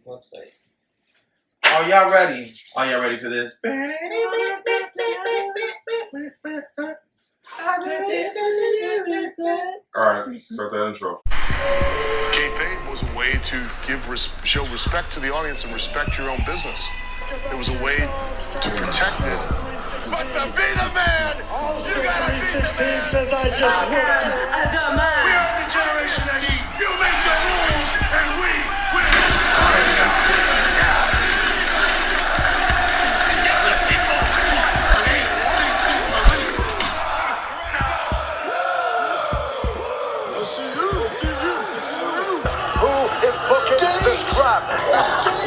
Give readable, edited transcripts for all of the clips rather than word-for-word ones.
website. Are y'all ready? Are y'all ready for this? Alright, start that intro. Kayfabe was a way to show respect to the audience and respect your own business. It was a way to protect it. But to be the man, you gotta be the man. Says I just worked. We are the generation that eat. You make the rules, and we will. Who is booking this drop?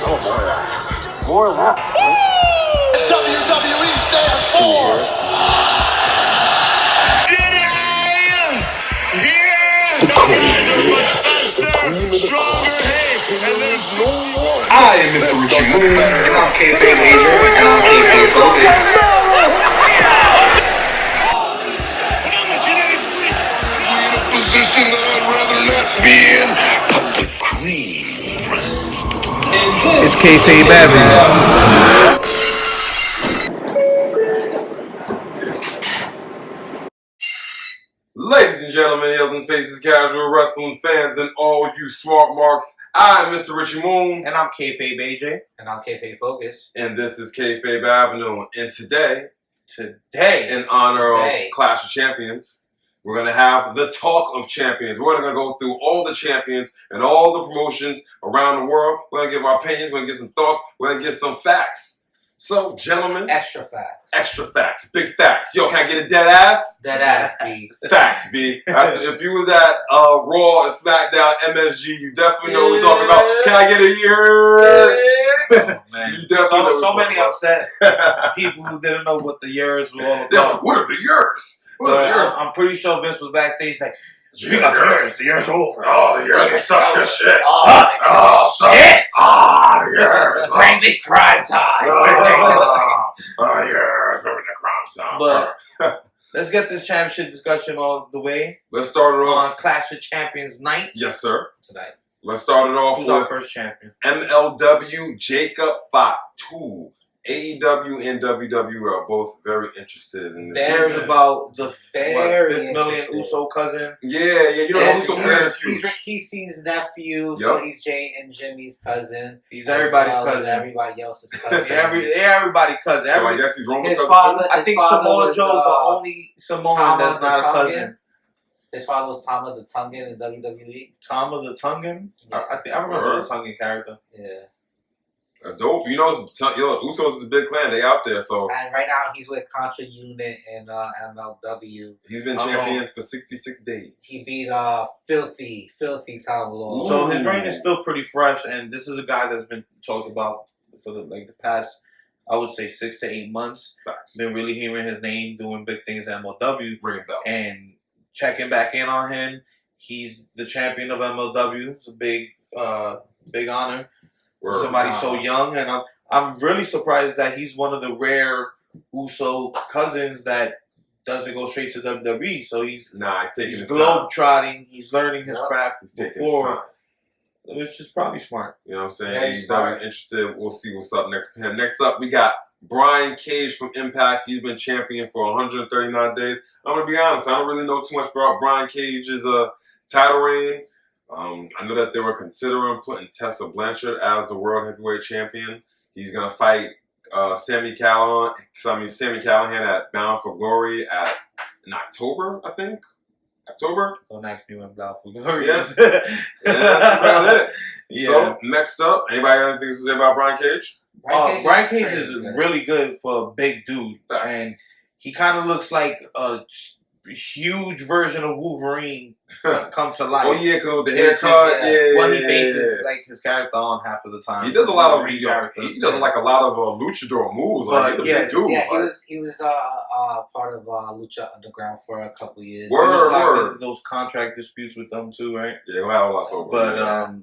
Oh boy. More than that. WWE stands for. I am Mr. Richie Moon, and I'm Kayfabe Major, and I'm Kayfabe Focus. I'm a genetic freak. I'm in a position that I'd rather not be in. But the cream rises to the top. It's Kayfabe Avenue. Ladies and gentlemen, heels and faces, casual wrestling fans, and all you smart marks, I'm Mr. Richie Moon. And I'm Kayfabe AJ. And I'm Kayfabe Focus. And this is Kayfabe Avenue. And today, Today, in honor of Clash of Champions, we're going to have the Talk of Champions. We're going to go through all the champions and all the promotions around the world. We're going to give our opinions. We're going to get some thoughts. We're going to get some facts. So, gentlemen. Extra facts. Extra facts. Big facts. Yo, can I get a dead ass? Dead ass, B. Facts, B. If you was at Raw and SmackDown MSG, you definitely know what we're talking about. Can I get a year? oh, man. You definitely know so many about. upset people who didn't know what the years were all Like, about. what are the years? What are the years? I'm pretty sure Vince was backstage like, You got the years. The year's over. Oh, the years are such good shit. Oh, shit. Oh, the years. Bring me crime time. Oh, years. Remember the crime time. But let's get this championship discussion all the way Let's start it on off. Clash of Champions night. Yes, sir. Tonight. Let's start it off Who's our with first champion? MLW Jacob Fatu. AEW and WWE are both very interested in this. There's season. about the Very 5th million interested. Uso cousin. Yeah, you know, Yes, Uso clan is he's huge. Rikishi's nephew, so Yup. he's Jay and Jimmy's cousin. He's everybody's as well as cousin. Everybody else's cousin. Everybody's cousin. So I guess he's Roman's His cousin father- too? I think His father Samoa was, Joe's the only Samoan Tama that's not a the cousin. Tongan. His father was Tama the Tongan in WWE. Tama the Tongan? Yeah. I remember the Tongan character. Yeah. That's dope. You know, Usos is a big clan. They out there, so And right now he's with Contra Unit and MLW. he's been champion for 66 days. He beat Filthy Tom Lord. So his reign is still pretty fresh, and this is a guy that's been talked about for the past, I would say, 6 to 8 months. Facts. Been really hearing his name, doing big things at MLW, Ring bells. and checking back in on him. He's the champion of MLW. It's a big honor. Word. Somebody so young, and I'm really surprised that he's one of the rare Uso cousins that doesn't go straight to WWE. So he's taking his time. globe trotting. He's learning his craft He's taking his before, time. which is probably smart. You know what I'm saying? Very He's smart. very interested. We'll see what's up next for him. Next up, we got Brian Cage from Impact. He's been champion for 139 days. I'm going to be honest. I don't really know too much about Brian Cage's title reign. I know that they were considering putting Tessa Blanchard as the World Heavyweight Champion. He's going to fight Sami Callihan at Bound for Glory in October, I think. October? Don't ask me when Bound for Glory Yes. is. Yeah, that's about it. Yeah. So, next up, anybody got anything to say about Brian Cage? Brian Cage is pretty good. really good for a big dude, Facts. and he kind of looks like a huge version of Wolverine come to life. Oh yeah, because with the It's haircut, just, yeah. What he bases like his character on half of the time. He does a lot of Wolverine character. he does like a lot of luchador moves. Like But, he's a big dude. Yeah, like, he was part of Lucha Underground for a couple years. He was locked Word. into those contract disputes with them too, right? yeah, he'll have a lot over. But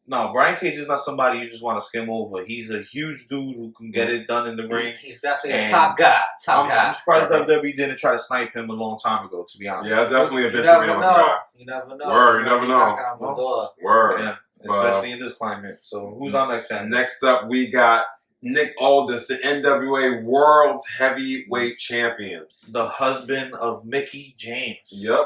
no, Brian Cage is not somebody you just want to skim over. He's a huge dude who can get it done in the ring. He's definitely a And top guy. I'm surprised WWE didn't try to snipe him a long time ago, to be honest. yeah, definitely a You bitch never to be on the know. guy. You never know. Word, you never know. Knocking on the door. Word. Yeah. especially in this climate. So who's on next channel? Next up, we got Nick Aldis, the NWA World's Heavyweight Champion. The husband of Mickey James. Yep.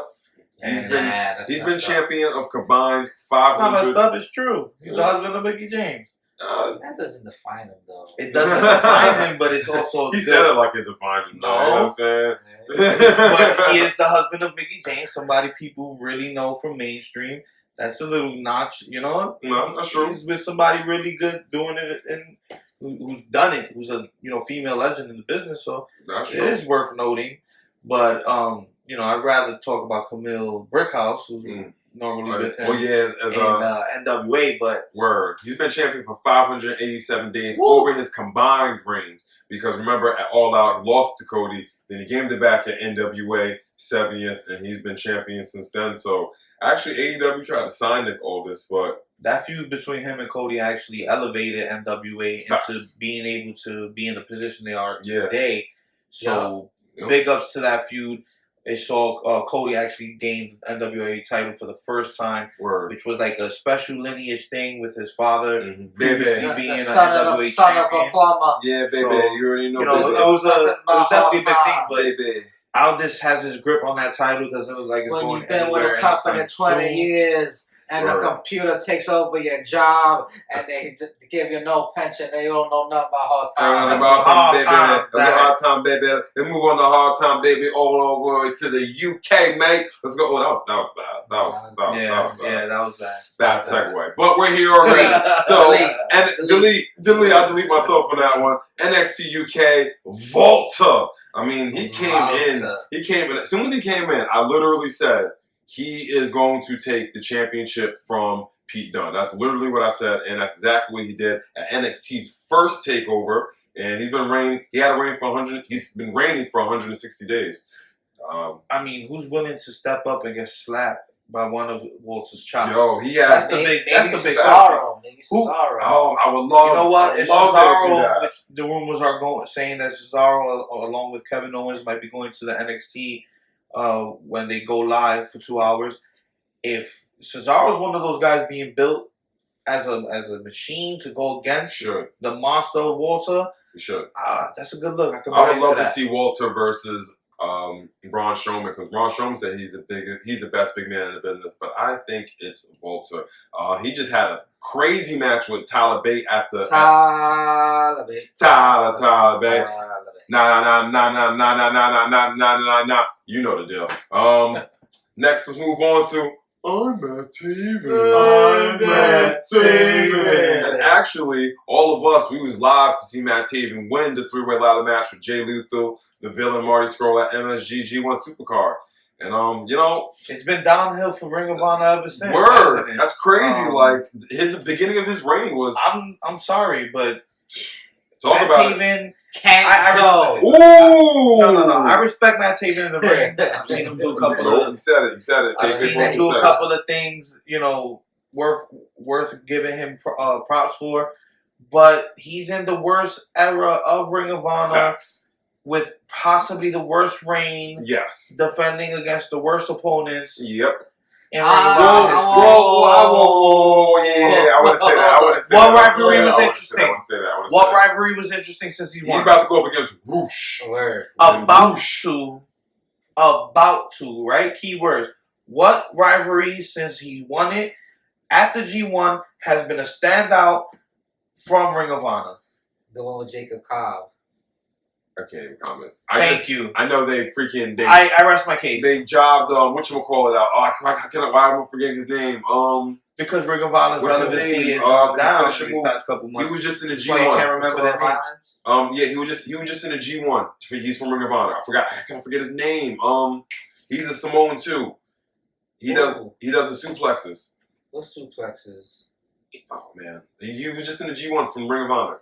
He's been champion of combined 500. Not messed up. It's true. He's the husband of Mickey James. That doesn't define him, though. It doesn't define him, but it's also he said it like it defined him. No. You know what I'm saying? But he is the husband of Mickey James, somebody people really know from mainstream. That's a little notch, you know. No, that's true. He's with somebody really good doing it and who's done it, who's a female legend in the business. So That's it true. is worth noting. But I'd rather talk about Camille Brickhouse, who's normally with him. Oh yeah, as in NWA, but word. He's been champion for 587 days Woo. over his combined reigns. Because remember, at All Out, he lost to Cody. Then he gave it back at NWA 70th, and he's been champion since then. So actually, AEW tried to sign Nick Aldis, but that feud between him and Cody actually elevated NWA Facts. into being able to be in the position they are Yeah. today. So Yep. big ups to that feud. It saw Cody actually gain the NWA title for the first time, word. which was like a special lineage thing with his father Baby. previously being an son NWA of a champion. plumber. Yeah, baby. So, you already know, You know, baby. it was definitely a big thing, but Baby. Aldis has his grip on that title. Doesn't look like it's When going you've been anywhere with a company anytime 20 soon. years and the Word. computer takes over your job and they just give you no pension, they don't know nothing about hard times. That's About the hard baby. times, That's the hard time, baby. Let's move on to hard time, baby. All over to the UK, mate. Let's go. Oh, that was bad. That was bad. Yeah, that was bad. Bad segue. But we're here already. So, and delete. I'll delete myself for that one. NXT UK, Volta. I mean, he came in. As soon as he came in, I literally said, he is going to take the championship from Pete Dunne. That's literally what I said, and that's exactly what he did at NXT's first takeover. And he's been reigning. He had a reign for 100. He's been reigning for 160 days. I mean, who's willing to step up and get slapped by one of Walter's chops? Yo, he has. That's the big. That's the big. Maybe Who- Cesaro. Oh, I would love. You know what? If love him to do Cesaro, that. which the rumors are saying that Cesaro, along with Kevin Owens, might be going to the NXT when they go live for 2 hours. If Cesaro's one of those guys being built as a machine to go against Sure, the monster of Walter, sure. that's a good look. I could I buy would into love that. to see Walter versus Braun Strowman, because Braun Strowman said he's the best big man in the business, but I think it's Walter. He just had a crazy match with Tyler Bate at the Tyler Bate. Nah. You know the deal. Next, let's move on to I'm Matt Taven. And actually, all of us, we was live to see Matt Taven win the three-way ladder match with Jay Lethal, the villain Marty Scurll at MSG G1 Supercard. And It's been downhill for Ring of Honor ever since. word, hasn't it? that's crazy. The beginning of his reign was. I'm sorry, but Talk Matt about it. Taven. Can't I go. respect Ooh! No. I respect Matt Taven in the ring. I've seen him do a couple No, of. he said it. I've seen him do a couple of things, worth giving him props for. But he's in the worst era of Ring of Honor Facts. with possibly the worst reign, Yes. defending against the worst opponents Yep. in Ring of Honor history. Whoa. Yeah. I want to say that. What rivalry was interesting? I want to say that. What rivalry was interesting since he He's won? about to go up against Whoosh. Word. About to, right? Keywords. What rivalry since he won it at the G1 has been a standout from Ring of Honor? The one with Jacob Cobb. I can't even comment. Thank you. I know they freaking. I rest my case. They jobbed. Whatchamacallit out. Oh, why am I forgetting his name? Because Ring of Honor's What's his relevancy name? is down Finishing these move. past couple He months. was just in a That's why you can't G1. remember their names. Yeah, he was just in a G1. He's from Ring of Honor. I can't forget his name. He's a Samoan too. He does the suplexes. What suplexes? Oh man, he was just in the G1 from Ring of Honor.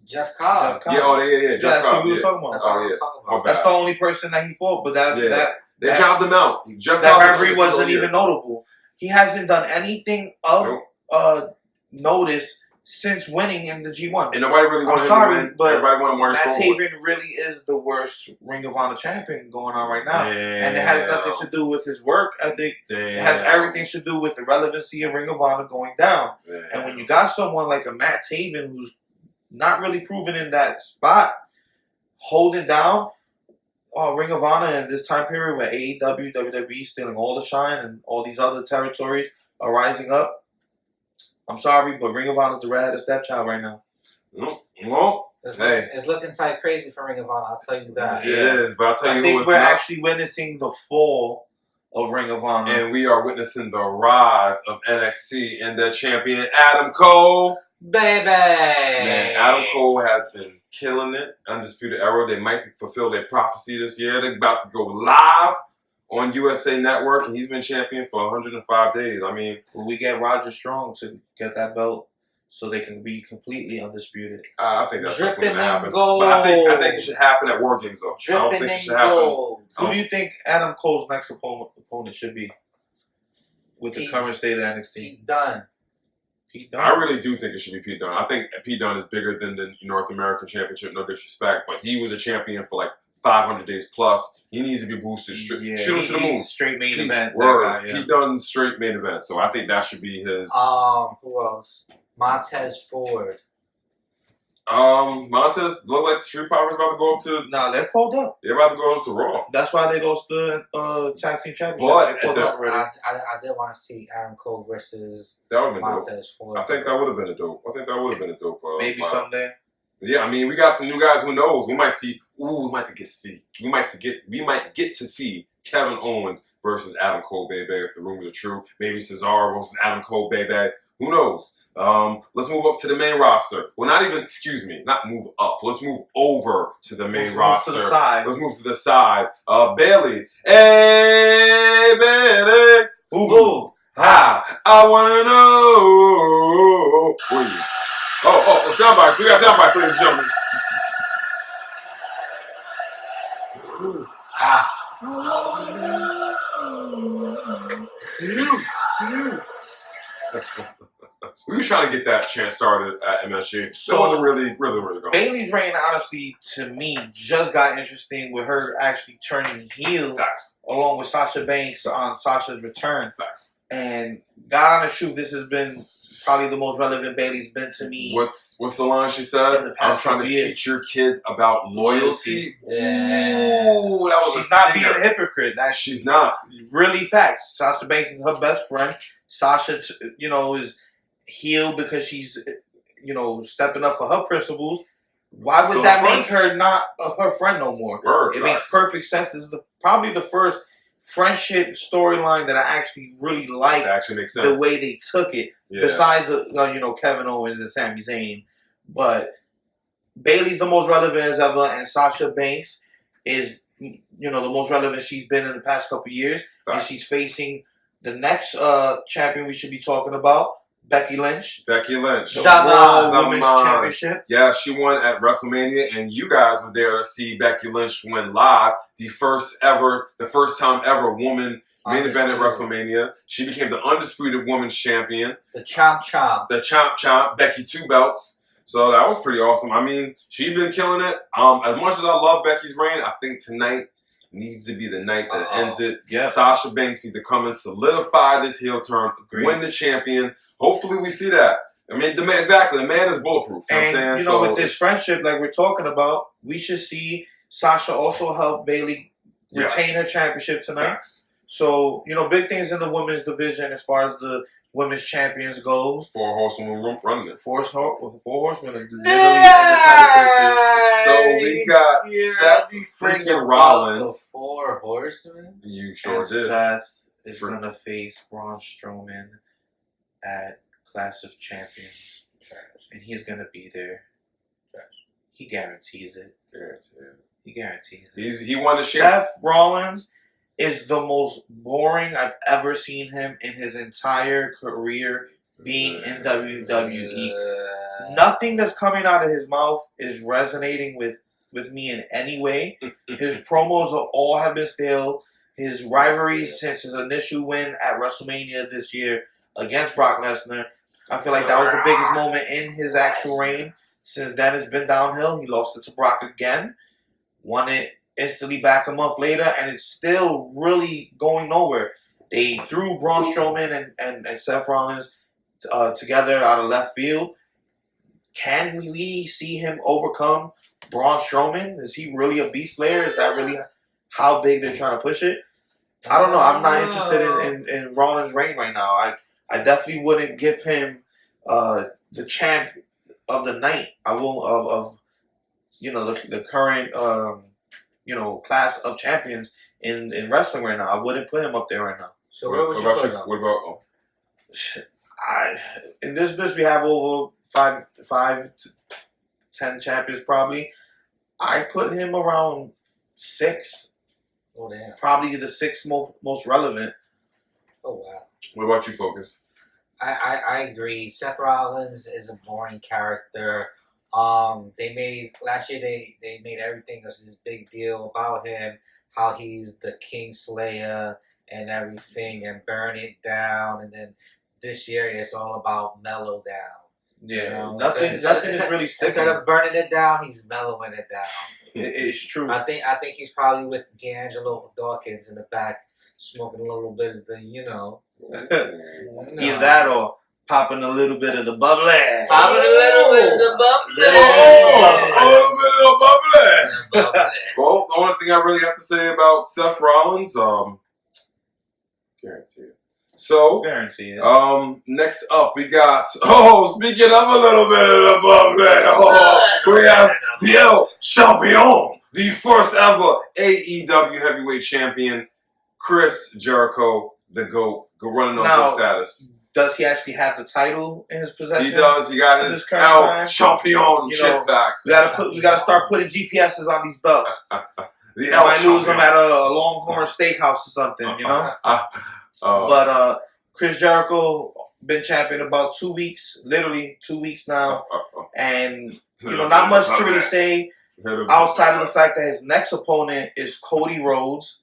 Jeff Cobb. Yeah, Jeff That's Cobb. who we was Yeah. talking about. That's what Oh, I yeah. was talking My about. bad. That's the only person that he fought, but They jobbed him out. Jeff that Cobb rivalry was wasn't even notable. He hasn't done anything of notice since winning in the G1. And nobody really wanted him to win. But everybody wanted Marty Matt Scurll. Taven really is the worst Ring of Honor champion going on right now. Damn. And it has nothing to do with his work ethic. Damn. It has everything to do with the relevancy of Ring of Honor going down. Damn. And when you got someone like a Matt Taven who's not really proven in that spot, holding down Ring of Honor in this time period where AEW, WWE stealing all the shine and all these other territories are rising up, I'm sorry, but Ring of Honor's the redheaded stepchild right now. Well, it's looking tight crazy for Ring of Honor. I'll tell you that. It is, but I'll tell you I think who it's we're not. actually witnessing the fall of Ring of Honor. And we are witnessing the rise of NXT and their champion, Adam Cole. Baby! Man, Adam Cole has been killing it. Undisputed Era. They might fulfill their prophecy this year. They're about to go live on USA Network, and he's been champion for 105 days. I mean, will we get Roger Strong to get that belt so they can be completely undisputed? I think that's going Dripping to happen. in gold. But I think it should happen at War Games, though. I don't Dripping think it in should happen. gold. Who do you think Adam Cole's next opponent should be with the current state of NXT? Pete Dunne. Pete Dunne. I really do think it should be Pete Dunne. I think Pete Dunne is bigger than the North American Championship, no disrespect, but he was a champion for like 500 days plus. He needs to be boosted. Shoot him to the moon. Straight main Pete, event. Word. That guy, yeah. Pete Dunne's straight main event. So I think that should be his. Who else? Montez Ford. Montez look like the Street Profits about to go up to. Nah, they're called up. They're about to go up to Raw. That's why they lost the tag team championship. But They called up already. I did want to see Adam Cole versus That would have been dope. Montez Ford. I think that would have been a dope. Maybe someday. Yeah, I mean, we got some new guys. Who knows? We might see. We might get to see Kevin Owens versus Adam Cole, baby. If the rumors are true, maybe Cesaro versus Adam Cole, baby. Who knows? Let's move up to the main roster. Well, not move up. Let's move over to the main roster. To the side. Let's move to the side. Bailey. Hey, Bailey. Ooh. Hi. I wanna know. Where you? Oh, soundbites. We got soundbites, ladies and gentlemen. We were trying to get that chant started at MSG. So it wasn't really going. Bailey's reign, honestly, to me, just got interesting with her actually turning heel. Facts. Along with Sasha Banks on Sasha's return. Facts. And God honest truth, this has been probably the most relevant Bailey's been to me. What's the line she said? In the I was past trying to couple years. teach your kids about loyalty. Yeah. Ooh, that was She's not being a hypocrite. She's not. Really facts. Sasha Banks is her best friend. Sasha, is heel because she's, stepping up for her principles. Why would that make her not her friend no more? Word, it makes perfect sense. This is probably the first friendship storyline that I actually really like. That actually makes sense. The way they took it. Yeah. Besides, Kevin Owens and Sami Zayn. But Bailey's the most relevant as ever, and Sasha Banks is, the most relevant she's been in the past couple years. Facts. And she's facing the next champion we should be talking about, Becky Lynch. The Raw Women's Championship. Yeah, she won at WrestleMania, and you guys were there to see Becky Lynch win live. The first time ever woman main event at WrestleMania. She became the undisputed women's champion. The Chomp. The Chomp. Becky 2 belts. So that was pretty awesome. I mean, she's been killing it. As much as I love Becky's reign, I think tonight needs to be the night that ends it. Yeah. Sasha Banks needs to come and solidify this heel turn, win the champion. Hopefully we see that. I mean, the man is bulletproof. You know what I'm saying? With this friendship like we're talking about, we should see Sasha also help Bailey retain her championship tonight. Facts. So, big things in the women's division as far as the women's champions goes. 4 horsewomen running it. 4 horsewomen. So we got Seth freaking Rollins. 4 horsemen? You sure and did. Seth is going to face Braun Strowman at Clash of Champions. And he's going to be there. He guarantees it. He guarantees it. He won the shit. Seth Rollins is the most boring I've ever seen him in his entire career being in WWE. Nothing that's coming out of his mouth is resonating with me in any way. His promos all have been stale. His rivalries since his initial win at WrestleMania this year against Brock Lesnar I feel like that was the biggest moment in his actual reign. Since then, it's been downhill. He lost it to Brock again, won it instantly back a month later, and it's still really going nowhere. They threw Braun Strowman and Seth Rollins together out of left field. Can we see him overcome Braun Strowman? Is he really a beast slayer? Is that really how big they're trying to push it? I don't know. I'm not interested in Rollins' reign right now. I definitely wouldn't give him the champ of the night. I will of the current class of champions in wrestling right now. I wouldn't put him up there right now. So where would you put him? What about? In this list we have over 5 to 10 champions probably. I put him around 6. Oh damn! Probably the 6th most relevant. Oh wow! What about you, Focus? I agree. Seth Rollins is a boring character. They made last year. They made everything this big deal about him, how he's the King Slayer and everything, and burn it down. And then this year it's all about mellow down. Yeah, nothing is really sticking. Instead of burning it down, he's mellowing it down. It's true. I think he's probably with D'Angelo Dawkins in the back, smoking a little bit of the, Either that or popping a little bit of the bubbly. Popping a little bit of the bubbly. A little bit of bubbly. Well, the only thing I really have to say about Seth Rollins, guarantee it. So, guarantee it. Next up we got, speaking of a little bit of the bubbly, we have El Champion, the first ever AEW heavyweight champion, Chris Jericho, the GOAT, running on GOAT status. Does he actually have the title in his possession? He does. He got his El Champion shit back. We gotta start putting GPSs on these belts. I might lose them at a Longhorn Steakhouse or something, But Chris Jericho been champion about 2 weeks, literally 2 weeks now, and not much to really say outside of the fact that his next opponent is Cody Rhodes,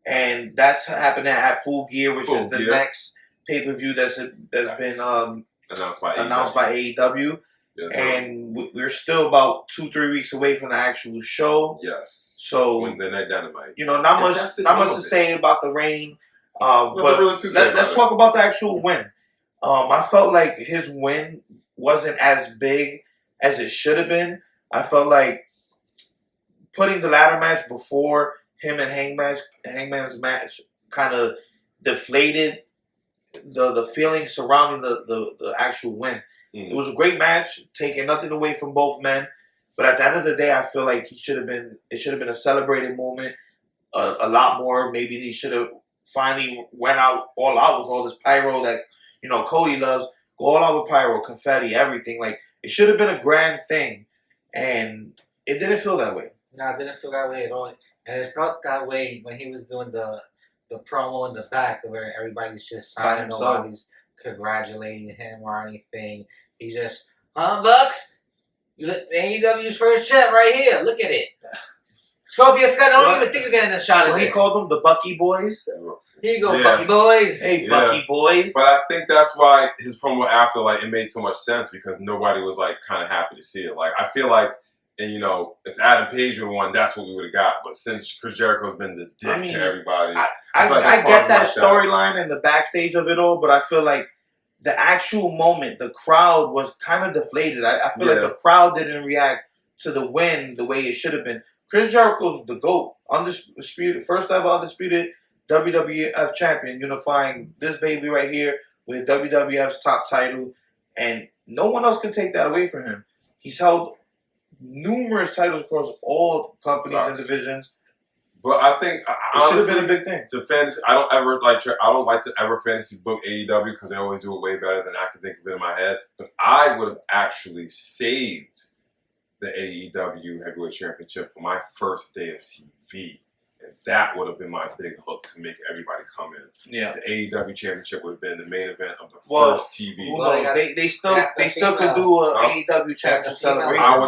and that's happening at Full Gear, which is the next pay-per-view that's been announced by AEW. Yes, and we're still about 2-3 weeks away from the actual show. Yes. So Wednesday Night Dynamite. Not much to say about the reign. But let's talk about the actual win. I felt like his win wasn't as big as it should have been. I felt like putting the ladder match before him and Hangman's match kind of deflated the feeling surrounding the actual win. It was a great match, taking nothing away from both men. But at the end of the day, I feel like it should have been a celebrated moment, a lot more. Maybe they should have finally went all out with all this pyro that Cody loves. Go all out with pyro, confetti, everything. Like, it should have been a grand thing, and it didn't feel that way. No, it didn't feel that way at all. And it felt that way when he was doing the promo in the back, where everybody's just signing, nobody's congratulating him or anything. He just, Bucks, AEW's first champ right here. Look at it. Scorpio Sky, don't even think you're getting a shot at this. He called them the Bucky Boys. Here you go, Bucky Boys. Hey, Bucky Boys. But I think that's why his promo after, it made so much sense, because nobody was, kind of happy to see it. I feel like, and if Adam Page would have won, that's what we would have got. But since Chris Jericho's been the dick to everybody, I get that storyline and the backstage of it all, but I feel like the actual moment, the crowd was kind of deflated. I feel like the crowd didn't react to the win the way it should have been. Chris Jericho's the GOAT, undisputed, first ever undisputed WWF champion, unifying this baby right here with WWF's top title, and no one else can take that away from him. He's held numerous titles across all companies and divisions. But I think it should have been a big thing. To fantasy, I don't like to ever fantasy book AEW because they always do it way better than I can think of it in my head. But I would have actually saved the AEW Heavyweight Championship for my first day of TV. And that would have been my big hook to make everybody come in. Yeah. The AEW Championship would have been the main event of the first TV. Who knows? They still could do a AEW Championship celebration. I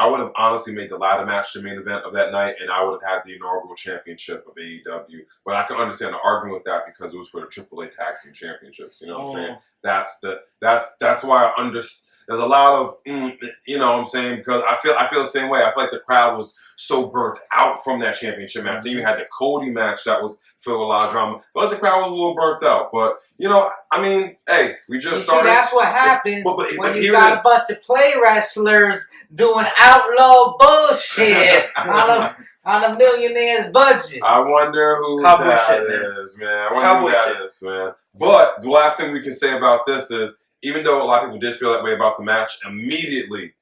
would have honestly made the ladder match the main event of that night, and I would have had the inaugural championship of AEW. But I can understand the argument with that because it was for the AAA Tag Team Championships. You know what I'm saying? That's why I understand. There's a lot of, you know what I'm saying? Because I feel the same way. I feel like the crowd was so burnt out from that championship match. Then you had the Cody match that was filled with a lot of drama. But the crowd was a little burnt out. But, you know, I mean, hey, we just started. See, that's what happens when you got a bunch of play wrestlers doing outlaw bullshit on a millionaire's budget. I wonder who that is, man. I wonder who that is, man. But the last thing we can say about this is, even though a lot of people did feel that way about the match, immediately,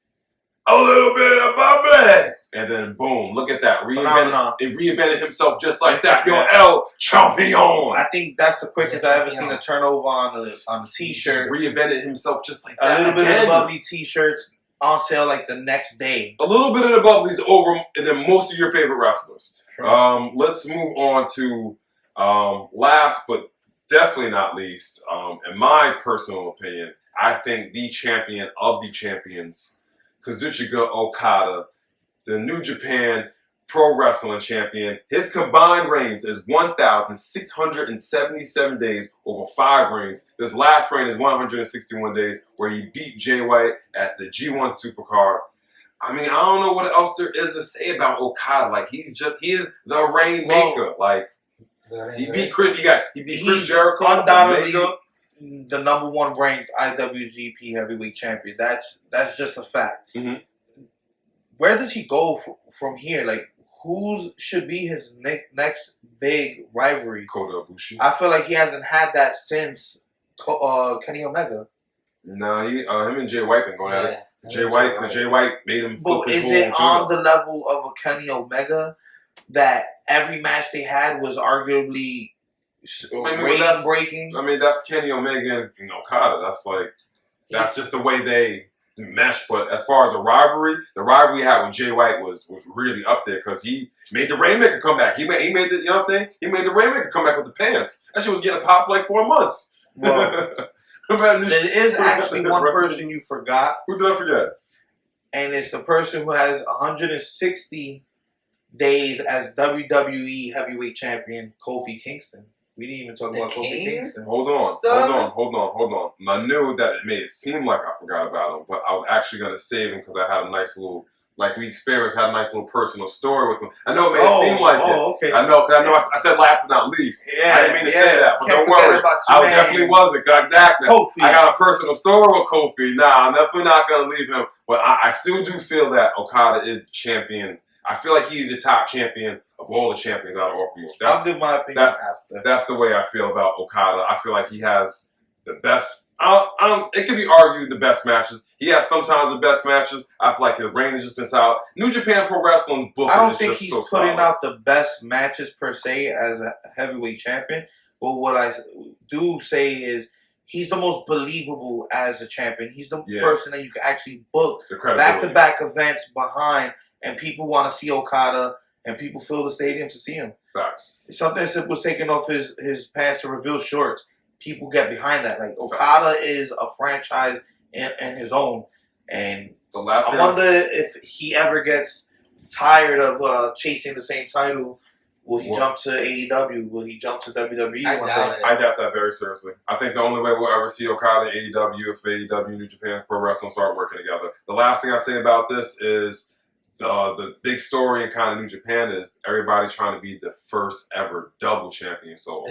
a little bit of bubbly. And then, boom, look at that. It reinvented himself just like that. Yo, El Champion. I think that's the quickest I ever seen a turnover on a T-shirt. Just reinvented himself just like that. A little bit of the bubbly T-shirts on sale like the next day. A little bit of the bubbly's over than most of your favorite wrestlers. Sure. Let's move on to last but definitely not least, in my personal opinion, I think the champion of the champions, Kazuchika Okada, the New Japan Pro Wrestling Champion. His combined reigns is 1,677 days over 5 reigns. This last reign is 161 days, where he beat Jay White at the G1 Supercard. I mean, I don't know what else there is to say about Okada. Like, he is the rainmaker. He beat Chris Jericho. Undoubtedly the #1 ranked IWGP Heavyweight Champion. That's just a fact. Mm-hmm. Where does he go from here? Like, who should be his next big rivalry? Kota Ibushi. I feel like he hasn't had that since Kenny Omega. Nah, him and Jay White been going at it. Jay White made him flip his whole Is it on the level of a Kenny Omega that every match they had was arguably breaking? I mean, that's Kenny Omega and Okada. That's just the way they mesh. But as far as the rivalry he had with Jay White was really up there because he made the Rainmaker come back. He made the, you know what I'm saying? He made the Rainmaker come back with the pants. That shit was getting popped for like 4 months. Well, there is actually one person you forgot. Who did I forget? And it's the person who has 160 days as WWE Heavyweight Champion, Kofi Kingston. We didn't even talk about Kofi Kingston. Hold on. I knew that it made it seem like I forgot about him, but I was actually going to save him because I had a nice little, like the experience, had a nice little personal story with him. I know it made it seem like it. Okay. I know, because I said last but not least. Yeah, I didn't mean to say that, but don't worry. I definitely wasn't. Exactly. Kofi. I got a personal story with Kofi. Nah, I'm definitely not going to leave him, but I still do feel that Okada is the champion. I feel like he's the top champion of all the champions out of all promotions. I'll give my opinion after. That's the way I feel about Okada. I feel like he has the best. It can be argued the best matches. He has sometimes the best matches. I feel like his reign has just been solid. New Japan Pro Wrestling's booking is just so solid. I don't think he's putting out the best matches per se as a heavyweight champion. But what I do say is he's the most believable as a champion. He's the person that you can actually book back-to-back events behind. And people want to see Okada, and people fill the stadium to see him. Facts. Something as simple as taking off his pants to reveal shorts. People get behind that. Like, Okada is a franchise in his own. And I wonder if he ever gets tired of chasing the same title. Will he jump to AEW? Will he jump to WWE? I doubt that very seriously. I think the only way we'll ever see Okada in AEW if AEW and New Japan Pro Wrestling start working together. The last thing I say about this is the big story in kind of New Japan is everybody's trying to be the first ever double champion. So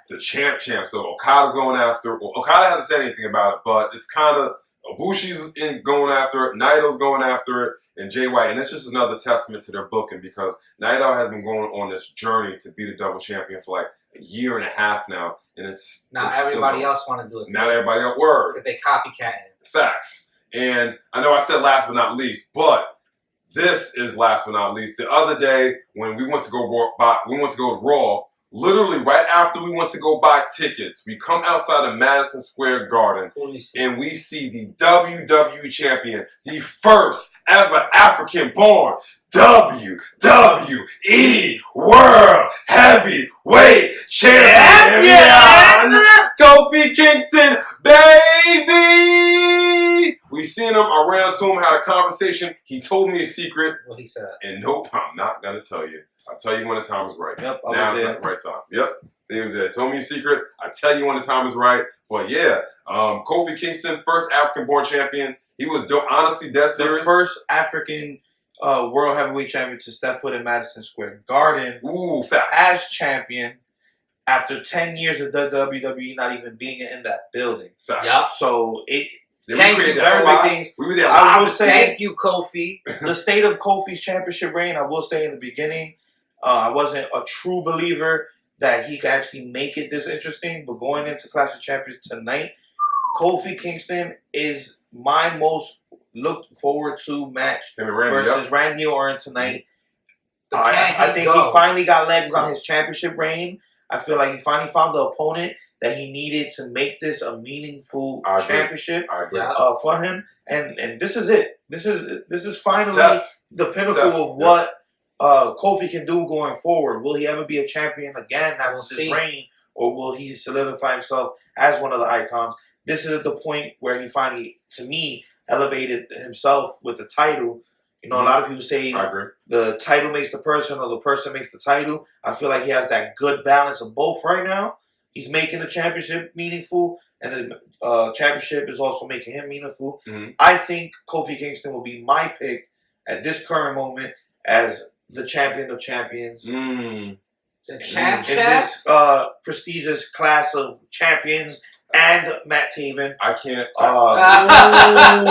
the champ. So Okada's going after. Well, Okada hasn't said anything about it, but it's kind of Ibushi's going after it. Naito's going after it, and Jay White. And it's just another testament to their booking because Naito has been going on this journey to be the double champion for like a year and a half now, and it's everybody else want to do it. Not everybody else. Word. Because they copycatting. Facts. And I know I said last but not least, but this is last but not least. The other day when we went to go to Raw, literally right after we went to go buy tickets, we come outside of Madison Square Garden and we see the WWE champion, the first ever African-born WWE World Heavyweight Champion, Kofi Kingston, baby! We seen him, I ran up to him, had a conversation. He told me a secret. What he said. And nope, I'm not going to tell you. I'll tell you when the time is right. Yep, I now was there. The right time. Yep, he was there. Told me a secret. I tell you when the time is right. But yeah, Kofi Kingston, first African-born champion. He was honestly dead serious. The first African World Heavyweight Champion to step foot in Madison Square Garden. Ooh, facts. As champion after 10 years of the WWE not even being in that building. Facts. Yep. So Thank you. We were there. I will say, thank you, Kofi. The state of Kofi's championship reign, I will say in the beginning, I wasn't a true believer that he could actually make it this interesting. But going into Clash of Champions tonight, Kofi Kingston is my most looked forward to match versus Randy Orton tonight. I think he finally got legs on his championship reign. I feel like he finally found the opponent that he needed to make this a meaningful championship for him. And this is it. This is finally the pinnacle of what Kofi can do going forward. Will he ever be a champion again after this reign, or will he solidify himself as one of the icons? This is the point where he finally, to me, elevated himself with the title. You know, a lot of people say the title makes the person or the person makes the title. I feel like he has that good balance of both right now. He's making the championship meaningful, and the championship is also making him meaningful. I think Kofi Kingston will be my pick at this current moment as the champion of champions. The champ in this prestigious class of champions. And Matt Taven. I can't. I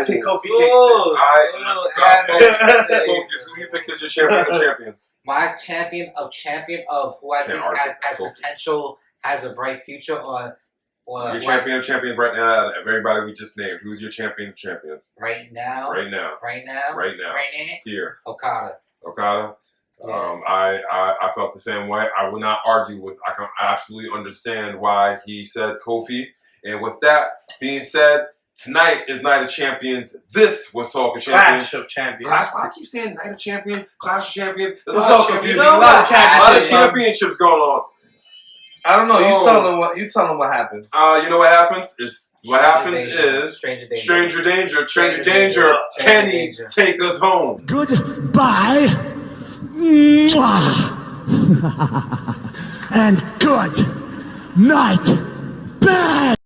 pick Kofi Kingston. Focus. Who do you pick as your champion of champions? My champion of who I think has potential, has a bright future on. Your champion of champions right now, of everybody we just named. Who's your champion of champions? Right now. Here. Okada. Yeah. I felt the same way. I would not argue with. I can absolutely understand why he said Kofi. And with that being said, tonight is Night of Champions. This was Talking Champions. Clash of Champions. Why I keep saying Night of Champions, Clash of Champions. It's all confusing. A lot of championships going on. I don't know. You tell them what happens. You know what happens? Stranger Danger. Kenny, take us home. Goodbye. And good night, bad.